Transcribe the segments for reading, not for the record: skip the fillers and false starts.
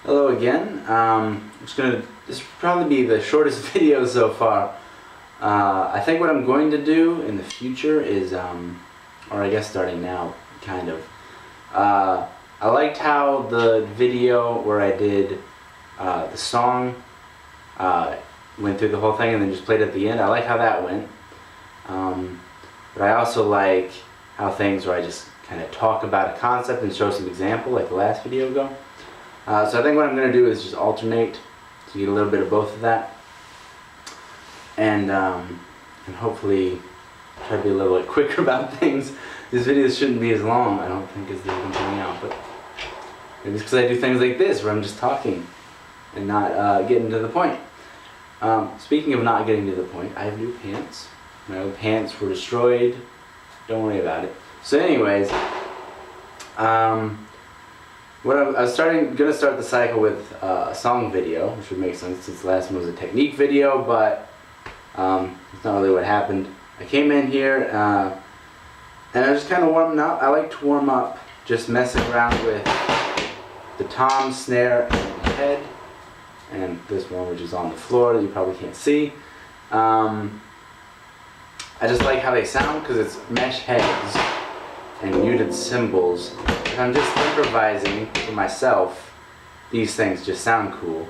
Hello again. This will probably be the shortest video so far. I think what I'm going to do in the future is, or I guess starting now, kind of. I liked how the video where I did the song went through the whole thing and then just played at the end. I like how that went. But I also like how things where I just kind of talk about a concept and show some example like the last video ago. So I think what I'm going to do is just alternate to get a little bit of both of that, and hopefully try to be a little bit quicker about things. These videos shouldn't be as long, I don't think, as they've been coming out, but maybe it's because I do things like this where I'm just talking and not getting to the point. Speaking of not getting to the point, I have new pants. My old pants were destroyed. Don't worry about it. So anyways, I was going to start the cycle with a song video, which would make sense since the last one was a technique video, but it's not really what happened. I came in here and I was just kind of warming up. I like to warm up just messing around with the tom, snare, and head, and this one which is on the floor that you probably can't see. I just like how they sound because it's mesh heads and muted cymbals. If I'm just improvising for myself, these things just sound cool.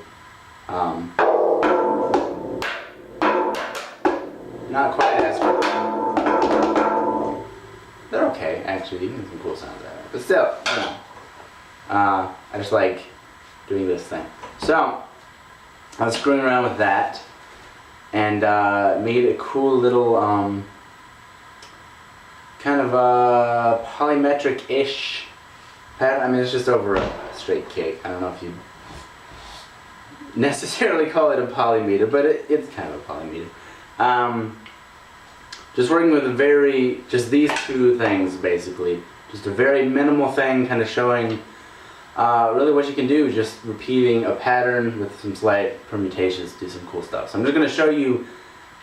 Not quite as cool. They're okay, actually. You can get some cool sounds out of it. But still, you know, I just like doing this thing. So, I was screwing around with that and made a cool little kind of a polymetric-ish pattern. I mean, it's just over a straight kick. I don't know if you necessarily call it a polymeter, but it's kind of a polymeter. Just working with just these two things basically. Just a very minimal thing, kind of showing really what you can do, just repeating a pattern with some slight permutations to do some cool stuff. So I'm just going to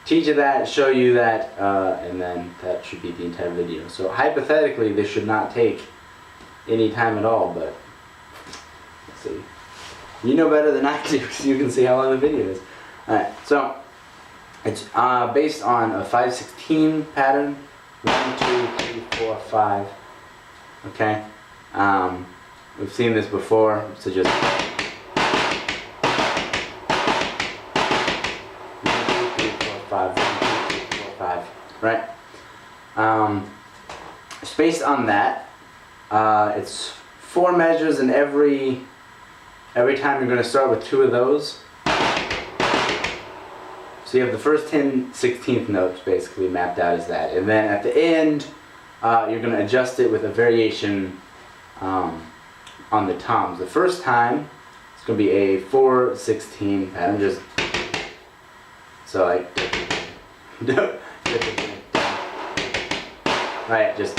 teach you that, show you that, and then that should be the entire video. So hypothetically, this should not take any time at all, but let's see. You know better than I do, because you can see how long the video is. Alright, so it's based on a 5/16 pattern. 1, 2, 3, 4, 5. Okay? We've seen this before, so just 1, 2, 3, 4, 5, 1, 2, 3, 4, 5, right? It's based on that. It's 4 measures, and every time you're going to start with 2 of those. So you have the first 10/16 notes basically mapped out as that, and then at the end you're going to adjust it with a variation on the toms. The first time it's going to be a 4/16 pattern, just so like right, just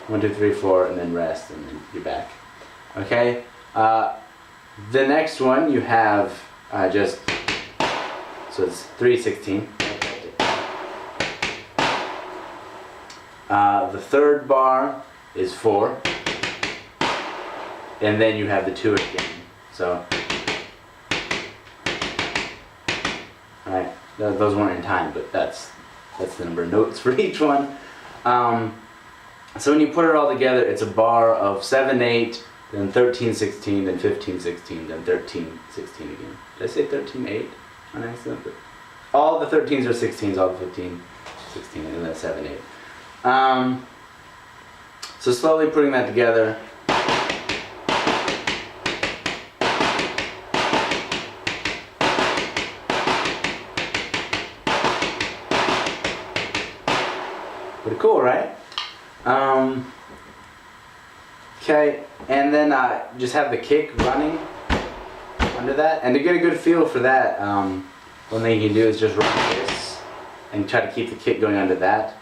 1, 2, 3, 4, and then rest, and then you're back. Okay. The next one you have just so it's 3/16. The third bar is 4, and then you have the 2 again. So, alright, those weren't in time, but that's the number of notes for each one. So when you put it all together, it's a bar of 7/8, then 13/16, then 15/16, then 13/16 again. Did I say 13/8 on accident? But all the 13s are 16s, all the 15/16, and then 7/8. So slowly putting that together. Pretty cool, right? Okay, and then just have the kick running under that. And to get a good feel for that, one thing you can do is just run this and try to keep the kick going under that.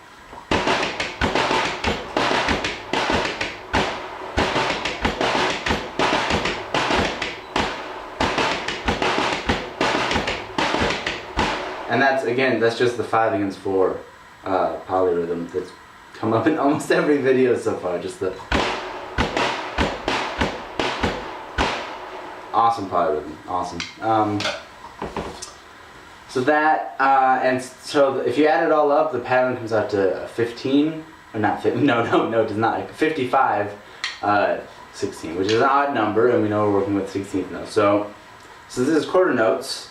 And that's just the 5/4 polyrhythm that's come up in almost every video so far. Just the Awesome polyrhythm, awesome. So that, and so if you add it all up, the pattern comes out to 15, or not 50, no, it does not, 55, 16, which is an odd number, and we know we're working with 16th notes. So this is quarter notes.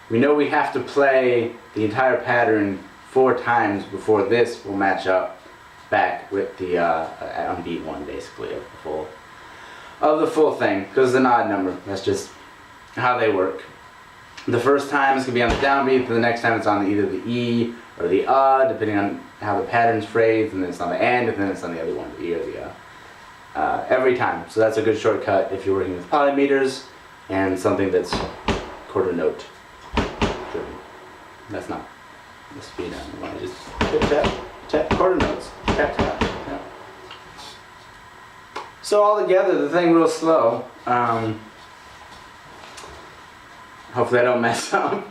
We know we have to play the entire pattern 4 times before this will match up back with the, on beat 1 basically, of the full thing, because it's an odd number. That's just how they work. The first time it's going to be on the downbeat, the next time it's on either the E or the depending on how the pattern's phrased, and then it's on the end, and then it's on the other one, the E or the every time. So that's a good shortcut if you're working with polymeters and something that's quarter note driven. That's not the speed on it. Just tap, quarter notes, tap, tap. Yeah. So all together, the thing real slow. Hopefully I don't mess up.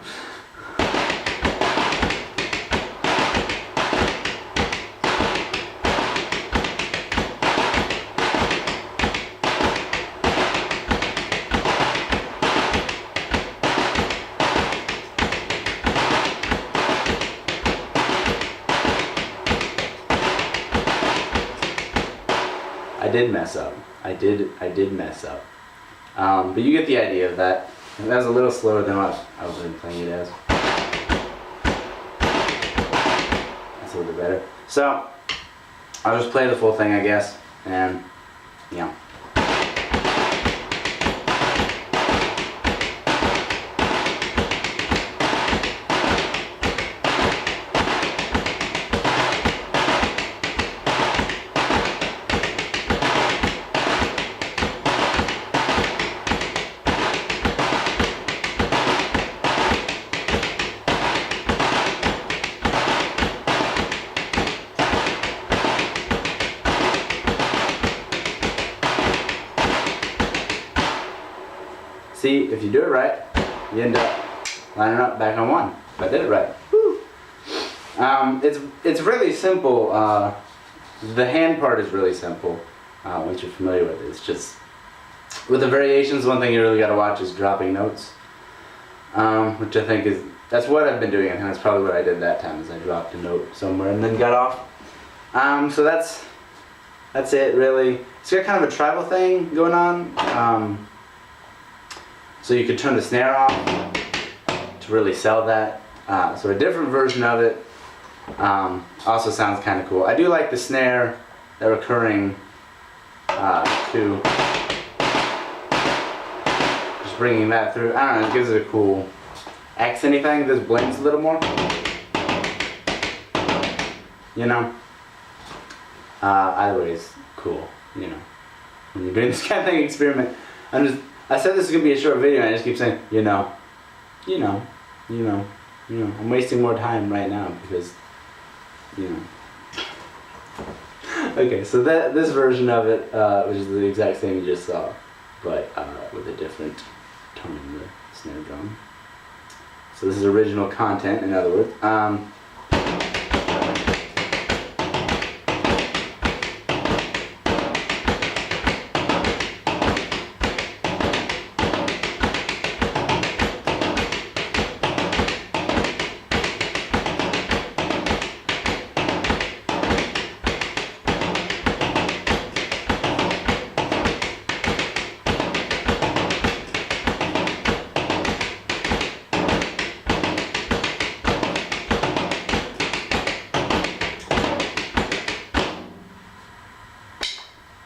I did mess up. I did mess up. But you get the idea of that. And that was a little slower than what I was really playing it as. That's a little bit better. So, I'll just play the full thing, I guess, and, yeah. See, if you do it right, you end up lining up back on 1. If I did it right. Woo. It's really simple. The hand part is really simple once you're familiar with it. It's just, with the variations, one thing you really got to watch is dropping notes, which I think that's what I've been doing, and that's probably what I did that time, is I dropped a note somewhere and then got off. So that's it really. It's got kind of a tribal thing going on. So you could turn the snare off to really sell that. So a different version of it also sounds kind of cool. I do like the snare, the recurring too. Just bringing that through. I don't know, it gives it a cool accenty thing. This blends a little more. You know? Either way is cool, you know. When you're doing this kind of thing, experiment. I said this is going to be a short video and I just keep saying, you know. I'm wasting more time right now because, you know. Okay, so this version of it, which is the exact same you just saw, but with a different tone in the snare drum. So this is original content, in other words.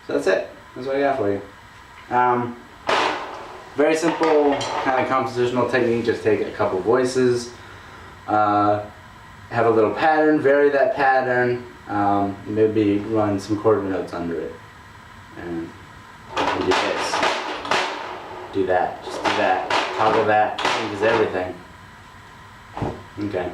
So that's it. That's what I got for you. Very simple kind of compositional technique. Just take a couple voices, have a little pattern, vary that pattern, maybe run some quarter notes under it, and do this, do that, just do that, toggle that, changes everything. Okay.